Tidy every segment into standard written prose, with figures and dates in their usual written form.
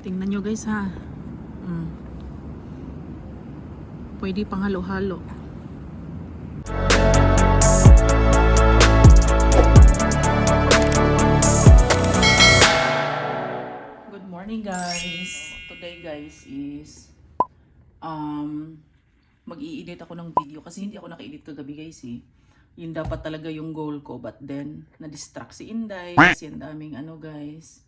Tingnan nyo guys ha. Pwede pang halo-halo. Good morning guys. Today guys is mag-i-edit ako ng video kasi hindi ako naka-edit kagabi guys eh. Yun dapat talaga yung goal ko, but then na-distract si Inday kasi ang daming guys,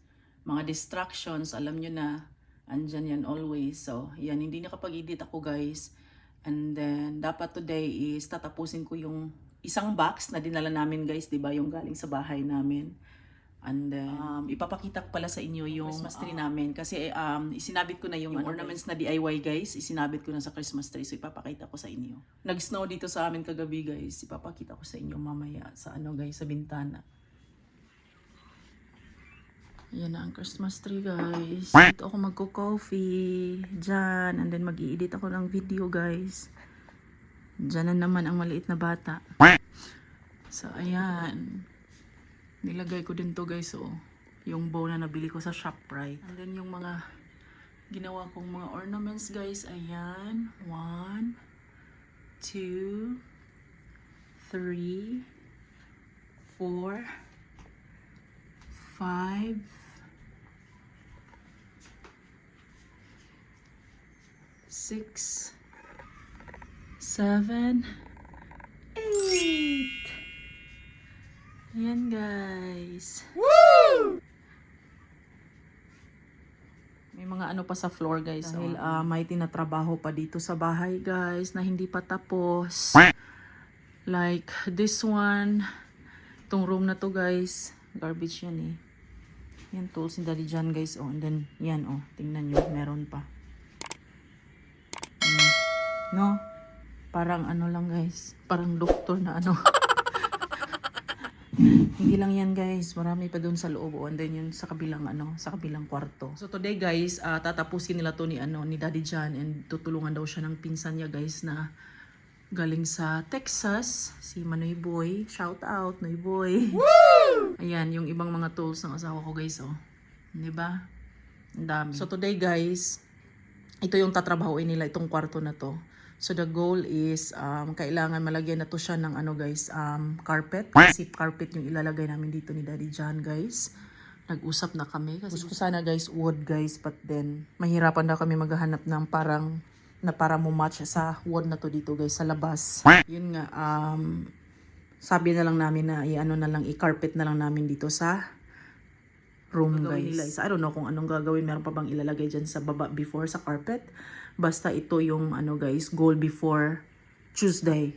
mga distractions, alam nyo na, andyan yan always. So yan, hindi nakapag-edit ako guys. And then dapat today is tatapusin ko yung isang box na dinala namin guys, 'di ba, yung galing sa bahay namin. And then ipapakita ko pala sa inyo yung Christmas tree namin kasi isinabit ko na yung ornaments na DIY guys, isinabit ko na sa Christmas tree, so ipapakita ko sa inyo. Nag-snow dito sa amin kagabi guys, ipapakita ko sa inyo mamaya sa guys, sa bintana. Yan na ang Christmas tree guys. Dito ako magko-coffee dyan, and then mag-i-edit ako ng video guys. Dyan na naman ang maliit na bata. So ayan, nilagay ko din to guys, yung bow na nabili ko sa ShopRite. And then yung mga ginawa kong mga ornaments guys, ayan, 1 2 3 4 5 6 7 8. Ayan guys. Woo! May mga pa sa floor guys. Dahil may tinatrabaho pa dito sa bahay guys na hindi pa tapos. Like this one. Itong room na to guys. Garbage yan eh. Yan, tools ni Daddy John guys. And then yan tingnan nyo, meron pa. No? Parang lang guys. Parang doktor na Hindi lang yan guys, marami pa doon sa loob, and then yun sa kabilang sa kabilang kwarto. So today guys, tatapusin nila to ni Daddy John, and tutulungan daw siya ng pinsan niya guys na galing sa Texas, si Manoy Boy. Shout out Noy Boy. Woo! Ayan yung ibang mga tools ng asawa ko guys, 'di ba? Ang dami. So today guys, ito yung tatrabahuin nila, itong kwarto na to. So the goal is kailangan malagyan na to siya ng guys, carpet. Kasi carpet yung ilalagay namin dito ni Daddy John guys. Nag-usap na kami kasi gusto sana guys wood guys, but then mahirapan daw kami maghahanap ng parang na para mo match sa wood na to dito guys sa labas. Yun nga, sabi na lang namin na na lang i-carpet na lang namin dito sa room guys. Nila is, I don't know kung anong gagawin, meron pa bang ilalagay dyan sa baba before sa carpet. Basta ito yung guys, goal before Tuesday.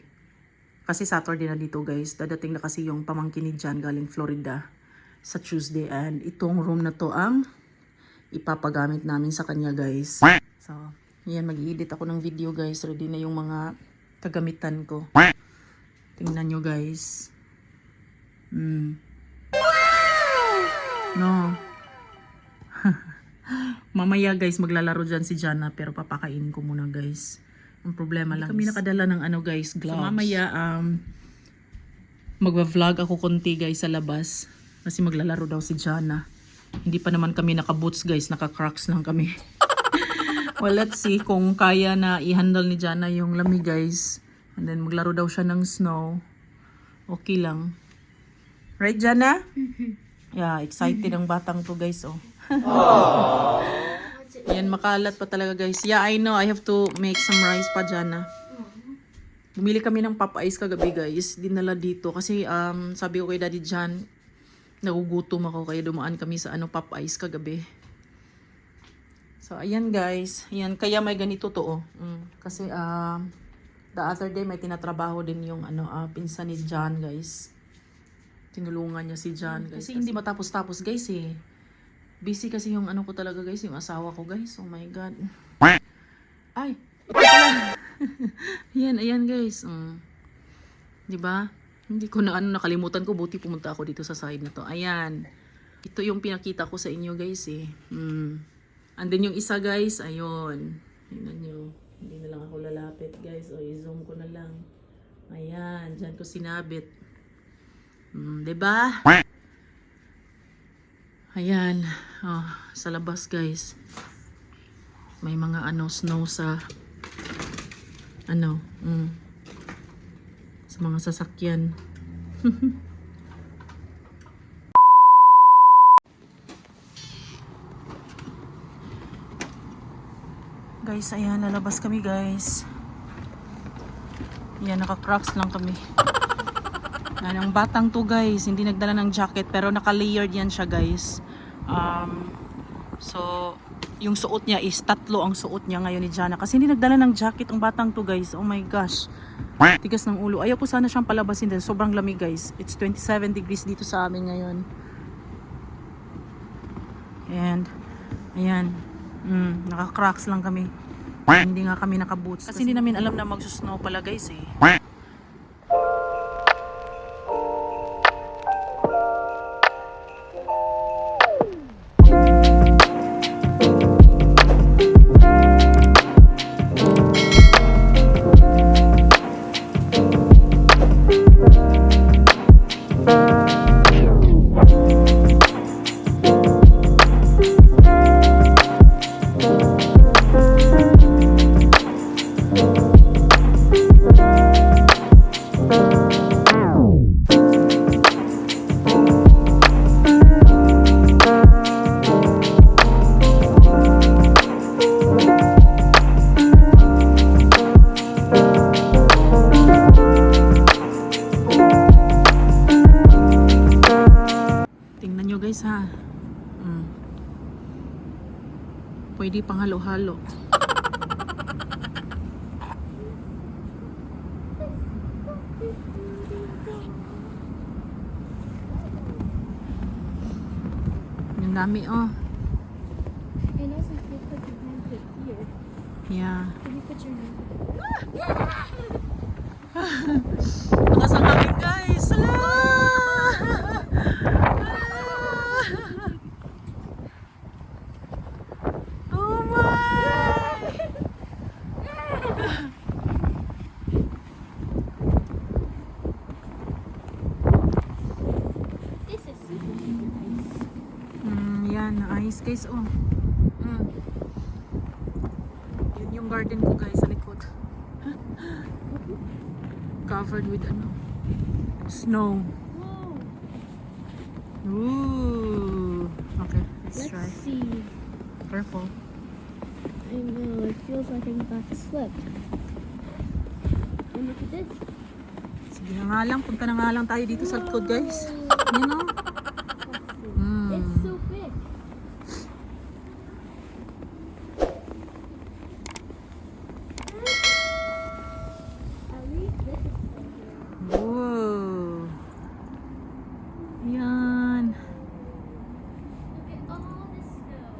Kasi Saturday na dito guys. Dadating na kasi yung pamangkin ni Jan galing Florida sa Tuesday. And itong room na to ang ipapagamit namin sa kanya guys. So, yan, mag-i-edit ako ng video guys. Ready na yung mga kagamitan ko. Tingnan nyo guys. No. Mamaya guys, maglalaro dyan si Jana, pero papakain ko muna guys. Ang problema lang, kami nakadala ng guys, gloves. So mamaya magva-vlog ako konti guys sa labas kasi maglalaro daw si Jana. Hindi pa naman kami naka-boots guys, naka-crocs lang kami. Well, let's see kung kaya na i-handle ni Jana yung lamig guys. And then maglaro daw siya ng snow. Okay lang. Right Jana? Yeah, excited ang batang to guys Yan, makalat pa talaga guys. Yeah, I know. I have to make some rice pa Jana. Bumili kami ng pop ice kagabi guys. Dinala dito kasi sabi ko kay Daddy John, nagugutom ako kaya dumaan kami sa pop ice kagabi. So ayan guys. Ayan, kaya may ganito to Kasi the other day may tinatrabaho din yung pinsan ni John guys. Tinulungan niya si John guys. Kasi hindi matapos-tapos guys eh. Busy kasi yung ko talaga guys, yung asawa ko guys. Oh my god. Ay, ito pala. Ayan guys. 'Di ba? Hindi ko na nakalimutan ko, buti pumunta ako dito sa side na to. Ayan. Ito yung pinakita ko sa inyo guys eh. And then yung isa guys, ayun. Tingnan niyo. Hindi na lang ako lalapit guys. I-zoom ko na lang. Ayan, diyan ko sinabit. 'Di ba? Ayan, sa labas guys. May mga ano, snow sa ano, sa mga sasakyan. Guys, ayan, lalabas kami guys. Yan, naka-crocs lang kami. Yan, ang batang to guys, hindi nagdala ng jacket pero naka-layered yan siya guys. So, yung suot niya is 3 ang suot niya ngayon ni Jana. Kasi hindi nagdala ng jacket ang batang to guys. Oh my gosh. Tigas ng ulo. Ayaw ko sana siyang palabasin dahil sobrang lamig guys. It's 27 degrees dito sa amin ngayon. And, ayan. Naka-crocs lang kami. Hindi nga kami naka-boots. Kasi hindi namin alam na magsusnow pala guys eh. Tingnan nyo guys ha. Pwede pang halo-halo. Ang dami oh. And also, if you put your hand right here, Yeah. can you put your hand? Nakasang kami guys. Hala! Oh my! This is super nice. Yan, ayos guys oh. Yun yung garden ko guys sa likod. Covered with ano, snow. Whoa. Ooh. Okay, let's try. see. Careful. I know, it feels like I'm about to slip. And look at this. Sige na nga lang, punta na nga lang tayo dito sa likod guys. You know? It's so big. At least this is so good. Whoa. Yan. Look at all this snow.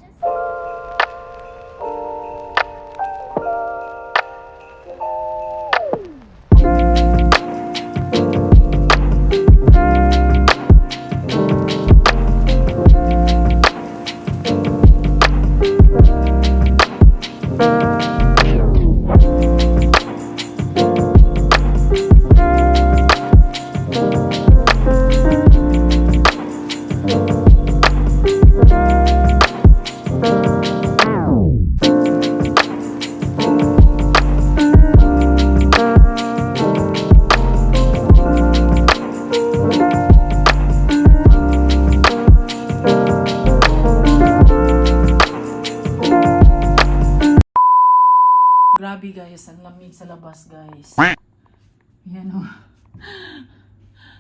Just Grabe guys, ang lamig sa labas guys. Yan oh.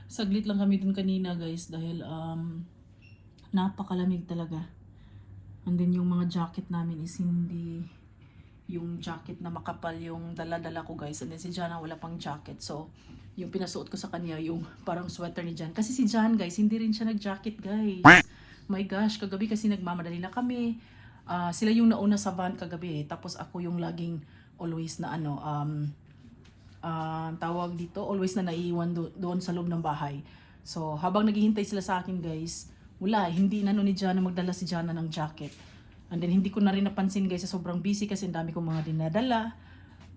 Saglit lang kami dun kanina guys dahil napakalamig talaga. And then yung mga jacket namin is hindi yung jacket na makapal yung dala-dala ko guys. And then si Jana wala pang jacket. So yung pinasuot ko sa kanya yung parang sweater ni Jan. Kasi si Jan guys, hindi rin siya nag-jacket guys. My gosh, kagabi kasi nagmamadali na kami. Sila yung nauna sa van kagabi. Tapos ako yung laging always na ano, tawag dito, always na naiiwan doon sa loob ng bahay. So, habang naghihintay sila sa akin guys, wala, hindi na ni Jana magdala si Jana ng jacket. And then, hindi ko na rin napansin guys, sobrang busy kasi ang dami kong mga dinadala.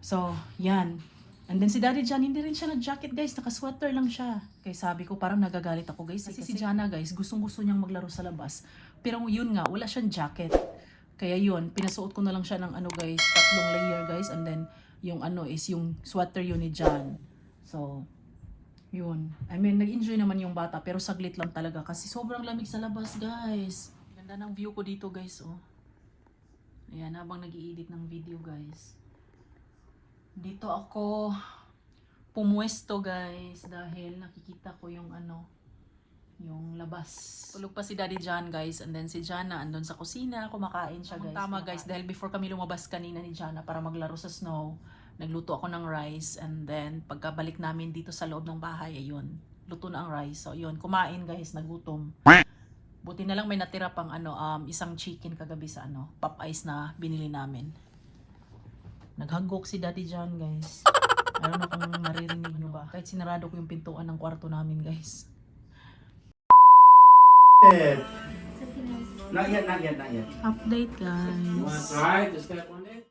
So, yan. And then, si Daddy Jan, hindi rin siya nag-jacket guys, naka-sweater lang siya. Kaya sabi ko, parang nagagalit ako guys. Kasi si Jana guys, gustong-gusto niyang maglaro sa labas. Pero yun nga, wala siyang jacket. Kaya yun, pinasuot ko na lang siya ng ano guys, 3 layer guys, and then yung ano is yung sweater yun ni John. So, yun. I mean, nag-enjoy naman yung bata, pero saglit lang talaga kasi sobrang lamig sa labas guys. Ganda ng view ko dito guys, oh. Ayan, habang nag-i-edit ng video guys. Dito ako pumuesto guys dahil nakikita ko yung ano, yung labas. Tulog pa si Daddy John guys, and then si Jana andun sa kusina, kumakain siya guys. Tama guys, dahil before kami lumabas kanina ni Jana para maglaro sa snow, nagluto ako ng rice, and then pagkabalik namin dito sa loob ng bahay, ayun, luto na ang rice. So yun, kumain guys, nagutom. Buti na lang may natira pang ano, isang chicken kagabi sa ano, pop ice na binili namin. Naghagok si Daddy John guys. I don't know kung maririnig nyo ba. Kahit sinarado ko yung pintuan ng kwarto namin guys. Not yet, not yet, not yet. Update guys. Try to step on it.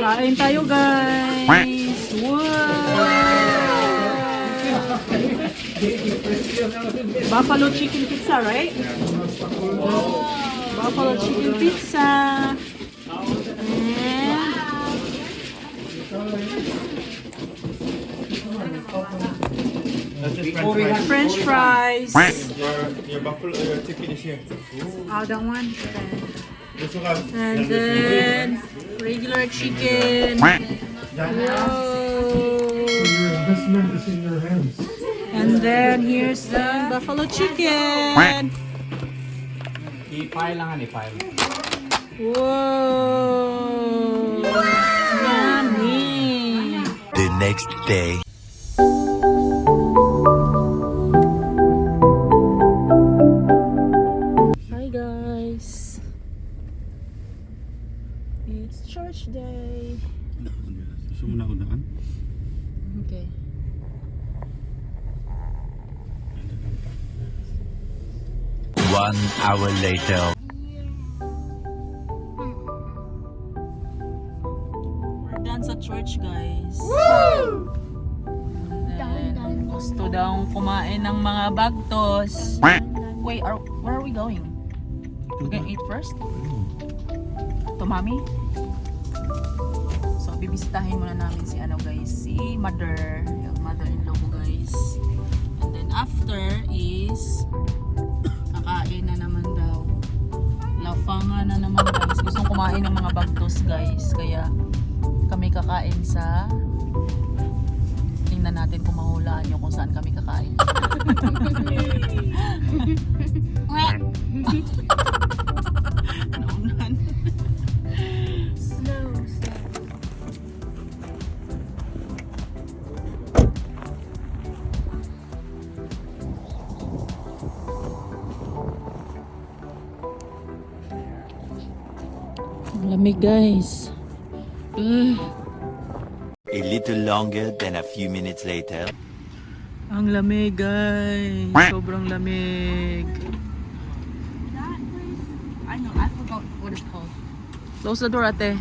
Kain tayo guys. Wow! Buffalo chicken pizza, right? Buffalo chicken pizza. That's just And French fries. Your buffalo, your chicken is here. Oh, that one. This one has And then regular chicken. Whoa. Your investment is in your hands. And then here's the buffalo chicken. I-file lang, i-file. Whoa! Yummy! The next day. Hi guys! It's church day. Gusto mo na ako daan? Okay. One hour later. We're done sa church guys. Done. Gusto daw kumain ng mga bagtos. Wait, where are we going? We're gonna eat first? To mommy? So, bibisitahin muna namin si ano guys, si mother, yung mother-in-law ko guys. And then after is kakain na naman daw. Lafangan na naman guys. Gustong kumain ng mga bagtos guys. Kaya kami kakain sa, tingnan natin kung mahulaan nyo kung saan kami kakain. Naunan. Slow. Lamig guys. A little longer than a few minutes later. Ang lamig guys. Sobrang lamig. That place, I know, I forgot what it's called. Close the door ate.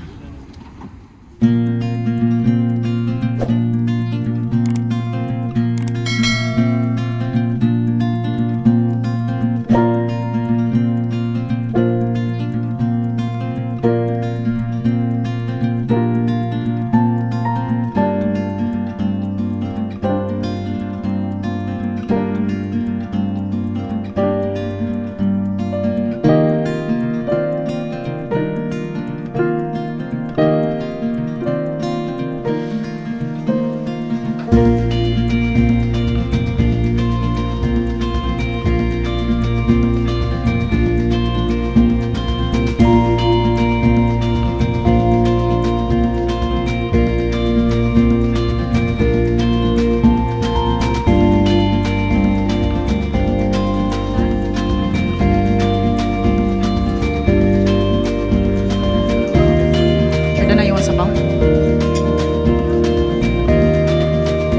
Jana, you want sabaw?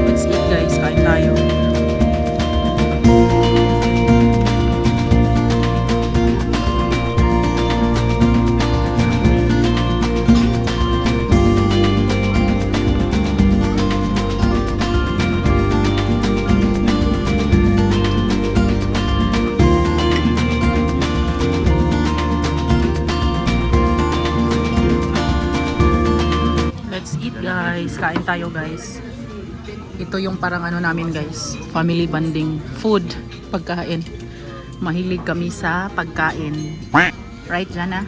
Let's eat guys, kain tayo. Let's eat guys. Kain tayo guys. Ito yung parang ano namin guys. Family bonding. Food. Pagkain. Mahilig kami sa pagkain. Right, Jana?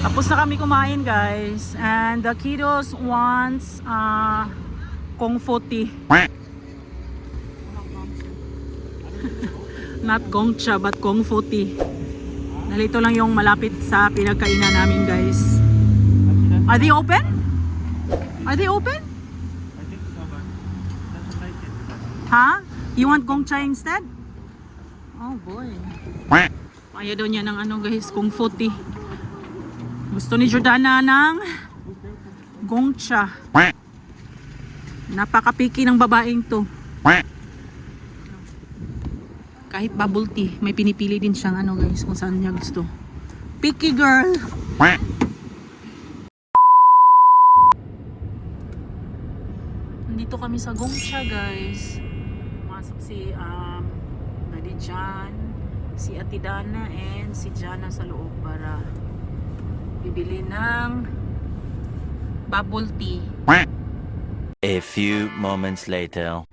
Tapos na kami kumain guys. And the kiddos wants Kung Fu tea. Not Gongcha but Kung Fu tea. Nalito lang yung malapit sa pinagkainan namin guys. Are they open? Are they open? I think so, but doesn't like it. Ha? You want Gongcha instead? Oh boy. Ayaw daw niya ng ano guys, Kung Fu tea. Gusto ni Jordana ng Gongcha. Napaka-picky ng babaeng to. Kahit bubble tea, may pinipili din siyang ano guys, kung saan niya gusto. Picky girl! Nandito kami sa Gongcha guys. Masok si Daddy John, si Ate Dana, and si Jana sa loob para bibili ng bubble tea. A few moments later.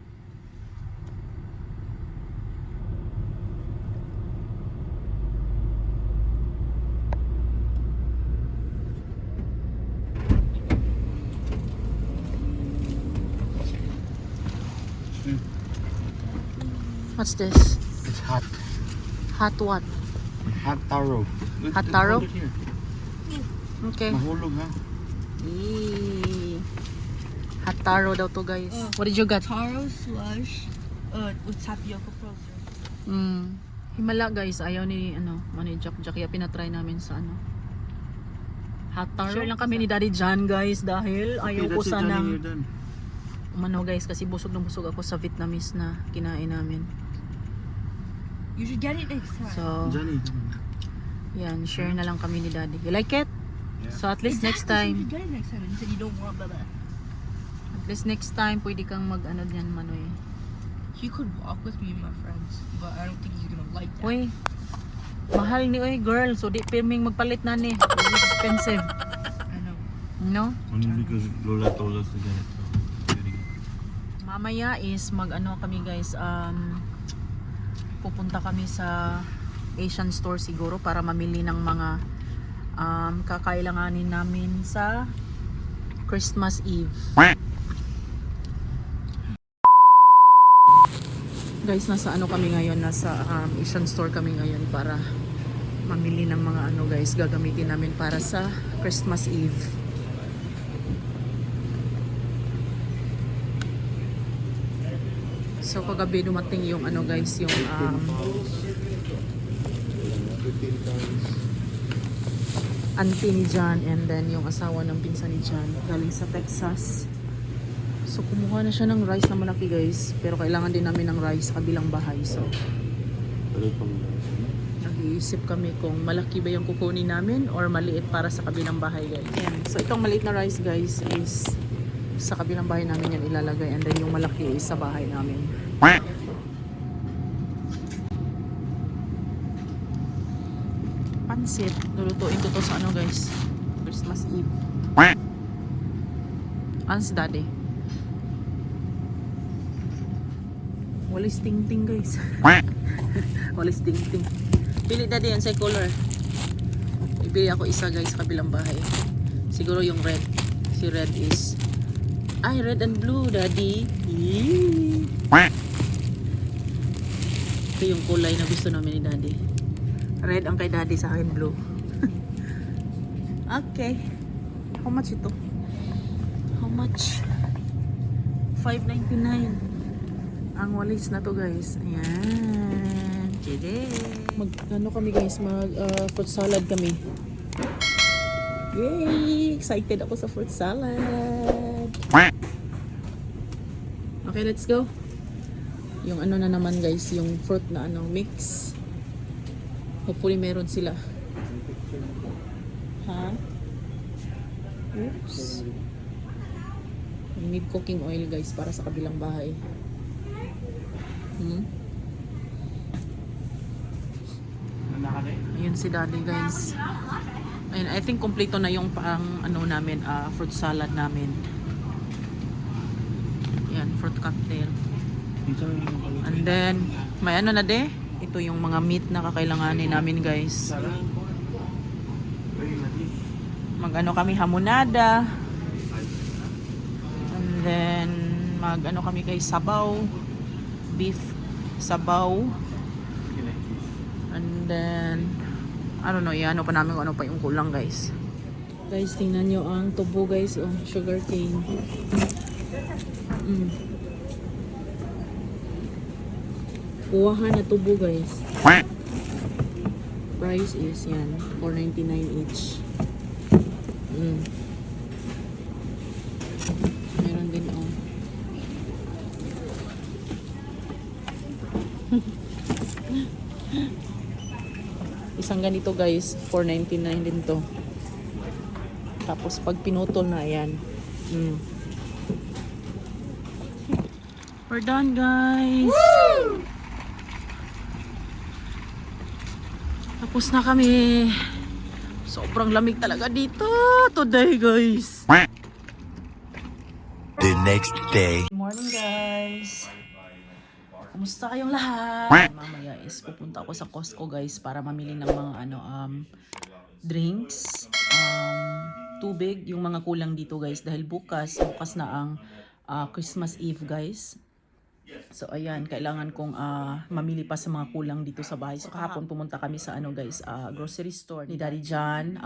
What's this? It's hot. Hot what? Hot taro. Hot taro? Hold it here. Okay. Mahulog ha. Eee. Hot taro daw to guys. What did you get? Taro slush with tapioca frozen. Himala guys, ayaw ni Jack kaya pinatry namin sa hot taro. Share lang kami ni Daddy John guys dahil ayaw ko sanang guys kasi busog na busog ako sa Vietnamese na kinain namin. You should get it next time. So, Johnny. yan, share na lang kami ni Daddy. You like it? Yeah. So at least next Exactly, so you time, should get it next time. And you said you don't want blah. at least next time pwede kang mag-ano diyan Manoy. You could walk with me and my friends, but I don't think he's gonna like that. Uy, mahal ni girl, so di pirming magpalit na ni. It's expensive. I know. No? Only because Lola told us to get it. So getting it. Mamaya is kami guys, pupunta kami sa Asian store siguro para mamili ng mga kakailanganin namin sa Christmas Eve. Guys, nasa kami ngayon, nasa Asian store kami ngayon para mamili ng mga guys, gagamitin namin para sa Christmas Eve. So kagabi dumating yung guys, yung auntie ni John and then yung asawa ng pinsan ni John galing sa Texas. So kumuha na siya ng rice na malaki guys, pero kailangan din namin ng rice sa kabilang bahay. So nag-iisip kami kung malaki ba yung kukunin namin or maliit para sa kabilang bahay guys. Ayan. So itong maliit na rice guys is sa kabilang bahay namin yan ilalagay, and then yung malaki is sa bahay namin. Pansit, lulutuin ko to sa guys, Christmas Eve. Ano si Daddy? Walis ting-ting guys. Walis ting-ting. Pili Daddy yan sa color. Ibili ako isa guys sa kabilang bahay. Siguro yung red. Si red is red and blue, Daddy. Yee. Ito yung kulay na gusto namin ni Daddy. Red ang kay Daddy, sa akin blue. Okay. How much ito? How much? $5.99. Ang walis na to guys. Ayan. Ano kami guys, fruit salad kami. Yay! Excited ako sa fruit salad. Okay, let's go. Yung ano na naman guys, yung fruit na mix. Hopefully meron sila. Ha? Oops. We need cooking oil guys para sa kabilang bahay. Ayun si daddy guys. Ayun, I think kompleto na yung namin, fruit salad namin. Yan, fruit cocktail. And then, may ano na de? Ito yung mga meat na kakailanganin namin guys. Mag-ano kami, hamonada. And then, mag-ano kami guys, sabaw. Beef sabaw. And then, I don't know, ano pa namin kung ano pa yung kulang guys. Guys, tingnan nyo ang tubo guys, sugar cane. Kuwahan na tubo guys. Price is yan, $4.99 each. Meron din isang ganito guys, $4.99 din to. Tapos pag pinutol na yan. We're done guys. Woo! Tapos na kami. Sobrang lamig talaga dito today guys. The next day. Good morning guys. Kumusta kayong lahat? Mamaya is pupunta ako sa Costco guys para mamili ng mga drinks, tubig, yung mga kulang dito guys dahil bukas na ang Christmas Eve guys. So ayan, kailangan kong mamili pa sa mga kulang dito sa bahay. So kahapon pumunta kami sa grocery store ni Daddy John,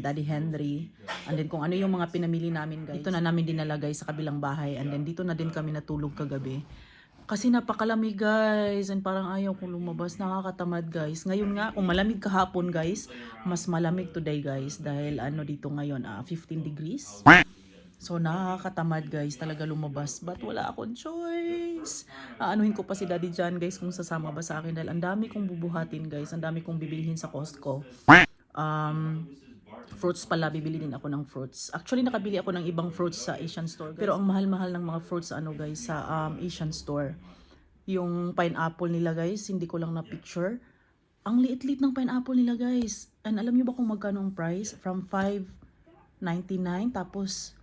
Daddy Henry, and then kung ano yung mga pinamili namin guys. Dito na namin dinala guys sa kabilang bahay, and then dito na din kami natulog kagabi. Kasi napakalamig guys, and parang ayaw kong lumabas, nakakatamad guys. Ngayon nga, kung malamig kahapon guys, mas malamig today guys dahil dito ngayon 15 degrees. So nakakatamad guys talaga lumabas, but wala akong choice. Aanuhin ko pa si Daddy John guys kung sasama ba sa akin dahil ang dami kong bubuhatin guys, ang dami kong bibilhin sa Costco. Fruits pala, bibili din ako ng fruits. Actually nakabili ako ng ibang fruits sa Asian store guys. Pero ang mahal-mahal ng mga fruits sa Asian store. Yung pineapple nila guys, hindi ko lang na picture. Ang liit-liit ng pineapple nila guys. And alam niyo ba kung magkano ang price? From $5.99 tapos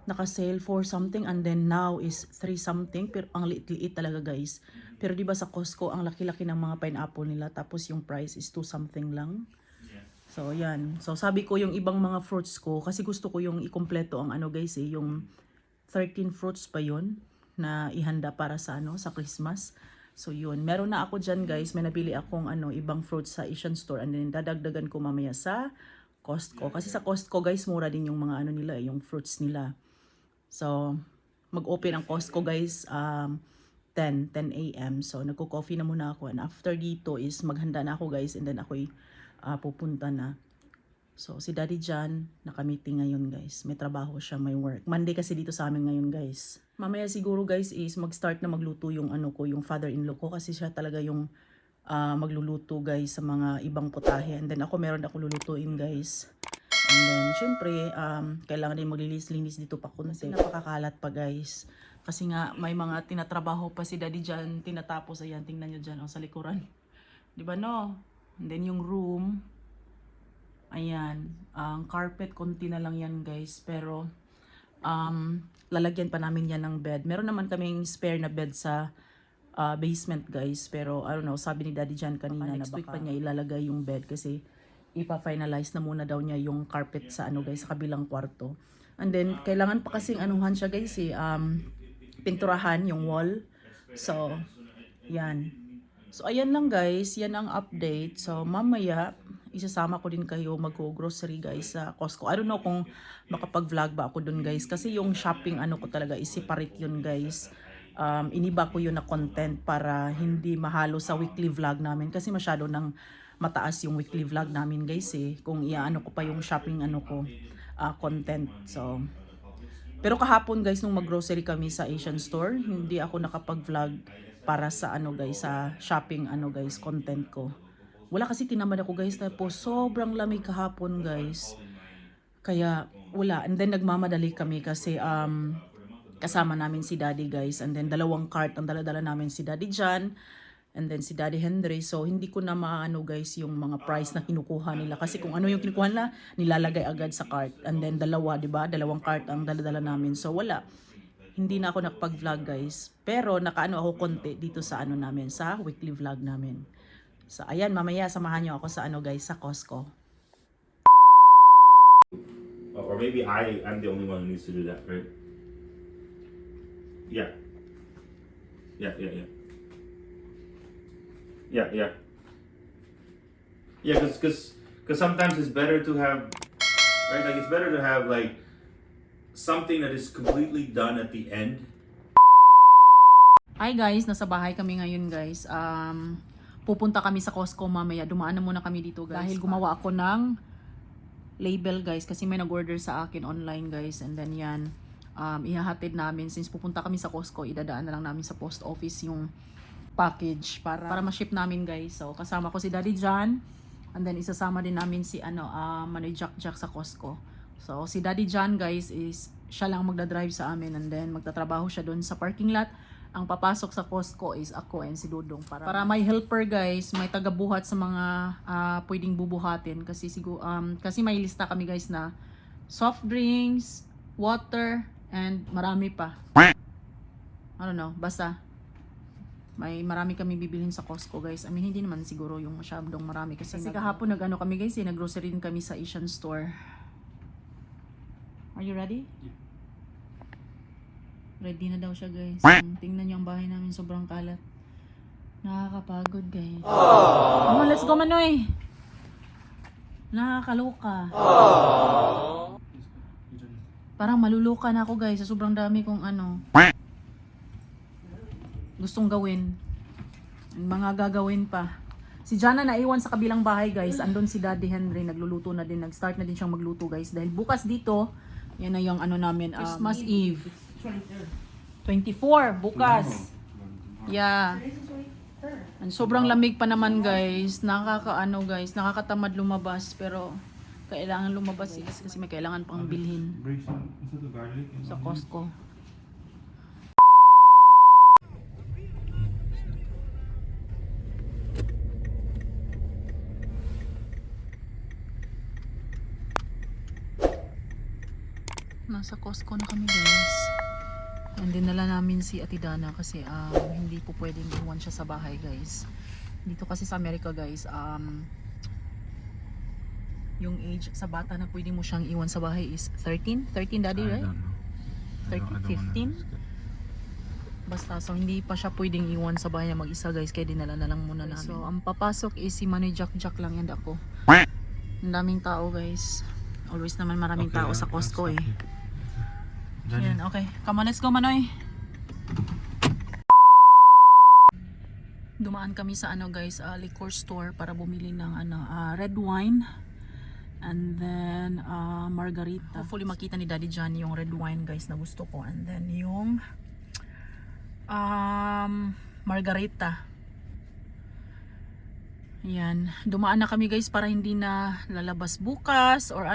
naka-sale for something, and then now is 3 something, pero ang liit-liit talaga guys. Pero di ba sa Costco ang laki-laki ng mga pineapple nila tapos yung price is 2 something lang. So yan. So sabi ko yung ibang mga fruits ko kasi gusto ko yung ikumpleto ang guys yung 13 fruits pa yun na ihanda para sa sa Christmas. So yun, meron na ako diyan guys. May nabili akong ibang fruits sa Asian store, and then dadagdagan ko mamaya sa Costco. Kasi sa Costco guys, mura din yung mga nila, yung fruits nila. So mag-open ang Costco guys 10 a.m. So nagko-coffee na muna ako, and after dito is maghanda na ako guys, and then ako'y pupunta na. So si Daddy John naka-meeting ngayon guys. May trabaho siya, may work. Monday kasi dito sa amin ngayon guys. Mamaya siguro guys is mag-start na magluto yung yung father-in-law ko, kasi siya talaga yung magluluto guys sa mga ibang putahe. And then ako meron akong lulutuin guys. And then syempre kailangan din maglinis-linis dito pa kunti. Napakakalat pa guys. Kasi nga may mga tinatrabaho pa si Daddy John, tinatapos. Ayan, tingnan nyo dyan sa likuran. Di ba no? And then yung room, ayan, ang carpet konti na lang yan guys, pero lalagyan pa namin yan ng bed. Meron naman kaming spare na bed sa basement guys, pero I don't know, sabi ni Daddy John kanina na next week pa niya ilalagay yung bed kasi ipa-finalize na muna daw niya yung carpet sa guys, sa kabilang kwarto. And then kailangan pa kasing anuhan siya guys pinturahan yung wall. So yan. So ayan lang guys, yan ang update. So mamaya isasama ko din kayo mag-grocery guys sa Costco. I don't know kung makapag-vlog ba ako dun guys, kasi yung shopping ko talaga is separate yun guys. iniba ko yun na content para hindi mahalo sa weekly vlog namin kasi masyado nang mataas yung weekly vlog namin guys kung iaano ko pa yung shopping content. So pero kahapon guys nung maggrocery kami sa Asian store, hindi ako nakapag-vlog para sa sa shopping content ko. Wala kasi tinamad ako guys, tapos sobrang lamig kahapon guys. Kaya wala, and then nagmamadali kami kasi kasama namin si Daddy guys, and then 2 cart ang dala-dala namin, si Daddy John and then si Daddy Henry. So hindi ko na maano guys yung mga price na kinukuha nila kasi kung ano yung kinukuha nila nilalagay agad sa cart, and then 2 cart ang dala-dala namin. So wala, hindi na ako nakapag-vlog guys, pero nakaano ako konti dito sa namin, sa weekly vlog namin. So ayan, mamaya samahan niyo ako sa guys, sa Costco. Or maybe I'm the only one who needs to do that, right? Yeah. Yeah. Because sometimes it's better to have, right? Like it's better to have like something that is completely done at the end. Hi guys, nasa bahay kami ngayon guys. Pupunta kami sa Costco mamaya. Dumaan na muna kami dito guys. Dahil gumawa ako ng label guys kasi may nag-order sa akin online guys, and then yan ihahatid namin. Since pupunta kami sa Costco, idadaan na lang namin sa post office yung package para ma-ship namin guys. So kasama ko si Daddy John, and then isasama din namin si Manoy Jack sa Costco. So si Daddy John guys is siya lang magdadrive sa amin, and then magtatrabaho siya doon sa parking lot. Ang papasok sa Costco is ako and si Dudong para may helper guys, may tagabuhat sa mga pwedeng bubuhatin kasi kasi may lista kami guys na soft drinks, water, and marami pa. I don't know, basta may marami kami bibilhin sa Costco guys. I mean, hindi naman siguro yung masyadong marami kasi kahapon kami guys, naggrocery din kami sa Asian store. Are you ready? Ready na daw siya guys. Tingnan niyo ang bahay namin, sobrang kalat. Nakakapagod guys. Oh, let's go Manoy. Nakakaloka. Parang maluluka na ako guys sa sobrang dami kong gustong gawin. Mga gagawin pa. Si Jana naiwan sa kabilang bahay guys. Andun si Daddy Henry, nagluluto na din. Nag-start na din siyang magluto guys. Dahil bukas dito, yan na yung namin, Christmas Eve. 24 bukas. Yeah. And sobrang lamig pa naman guys. Nakakatamad lumabas, pero kailangan lumabas kasi may kailangan pang bilhin sa Costco. Nasa Costco na kami guys. And dinala namin si Ate Dana kasi hindi po pwedeng iwan siya sa bahay guys. Dito kasi sa Amerika guys, yung age sa bata na pwede mo siyang iwan sa bahay is 13? 13 daddy, right? 13? 15? Basta, so hindi pa siya pwedeng iwan sa bahay na mag-isa guys, kaya dinala na lang muna namin. So ang papasok is si Manoy Jack lang and ako. Ang daming tao guys. Always naman maraming tao sa Costco Yan, okay. Come on, let's go Manoy. Dumaan kami sa guys, liquor store para bumili ng red wine and then margarita. Hopefully makita ni Daddy John yung red wine guys na gusto ko, and then yung margarita. Yan, dumaan na kami guys para hindi na lalabas bukas or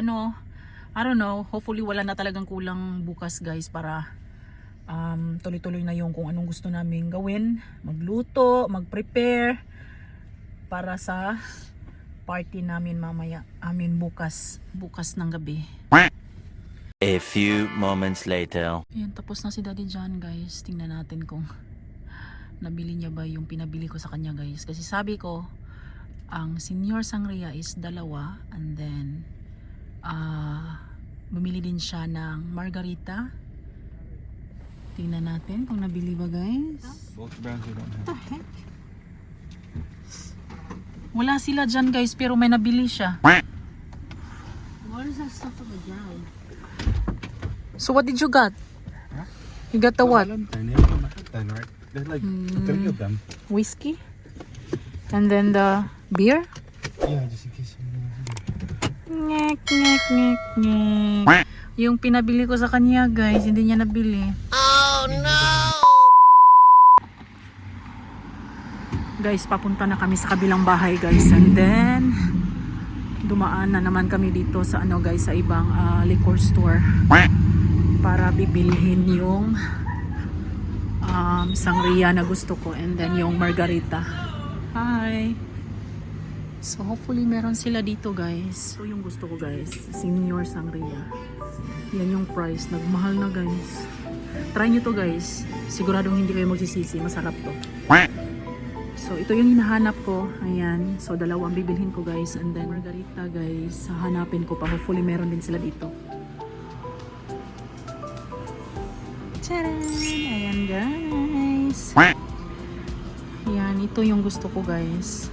I don't know, hopefully wala na talagang kulang bukas guys para tuloy-tuloy na yung kung anong gusto namin gawin, magluto, mag-prepare para sa party namin mamaya, bukas ng gabi. A few moments later. Ayan, tapos na si Daddy John guys. Tingnan natin kung nabili niya ba yung pinabili ko sa kanya guys, kasi sabi ko ang senior sangria is 2, and then bumili din siya ng margarita. Tingnan natin kung nabili ba guys. Both brands you don't have. What the heck? Wala sila dyan guys, pero may nabili siya. What is that stuff on the ground? So what did you got? You got the what? Valentine, yeah. 10, right? There's like 3 of them. Whiskey. And then the beer. Yeah, just in case. Ngek, ngek, ngek, ngek. Yung pinabili ko sa kanya, guys, hindi niya nabili. Oh, no! Guys, papunta na kami sa kabilang bahay, guys. And then, dumaan na naman kami dito sa ano, guys, sa ibang liquor store. Para bibilhin yung sangria na gusto ko. And then, yung margarita. Hi! So hopefully meron sila dito, guys. So yung gusto ko, guys, senior sangria. Yan yung price. Nagmahal na, guys. Try nyo to, guys. Siguradong hindi kayo magsisisi. Masarap to. So ito yung hinahanap ko. Ayan. So dalawang bibilhin ko, guys. And then margarita, guys. Hanapin ko pa. Hopefully meron din sila dito. Tcharan! Ayan, guys. Ayan. Ito yung gusto ko, guys.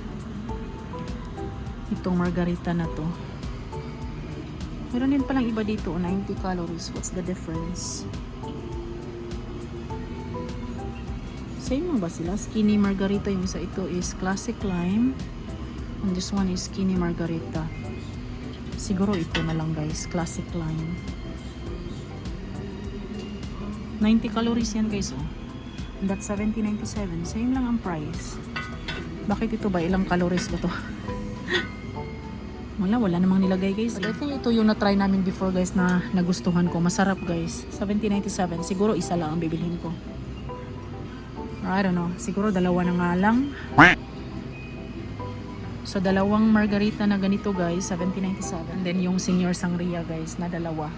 Itong margarita na to. Meron din palang iba dito, 90 calories. What's the difference? Same lang ba sila? Skinny margarita. Yung isa ito is classic lime. And this one is skinny margarita. Siguro ito na lang, guys. Classic lime. 90 calories yan, guys. Oh. And that's 70.97. Same lang ang price. Bakit ito ba? Ilang calories ba to? Wala namang nilagay, guys. But I think ito yung na-try namin before, guys, na nagustuhan ko. Masarap, guys. 70.97. Siguro isa lang ang bibilhin ko. Or I don't know. Siguro dalawa na nga lang. So dalawang margarita na ganito, guys, 70.97. And then yung senior sangria, guys, na dalawa.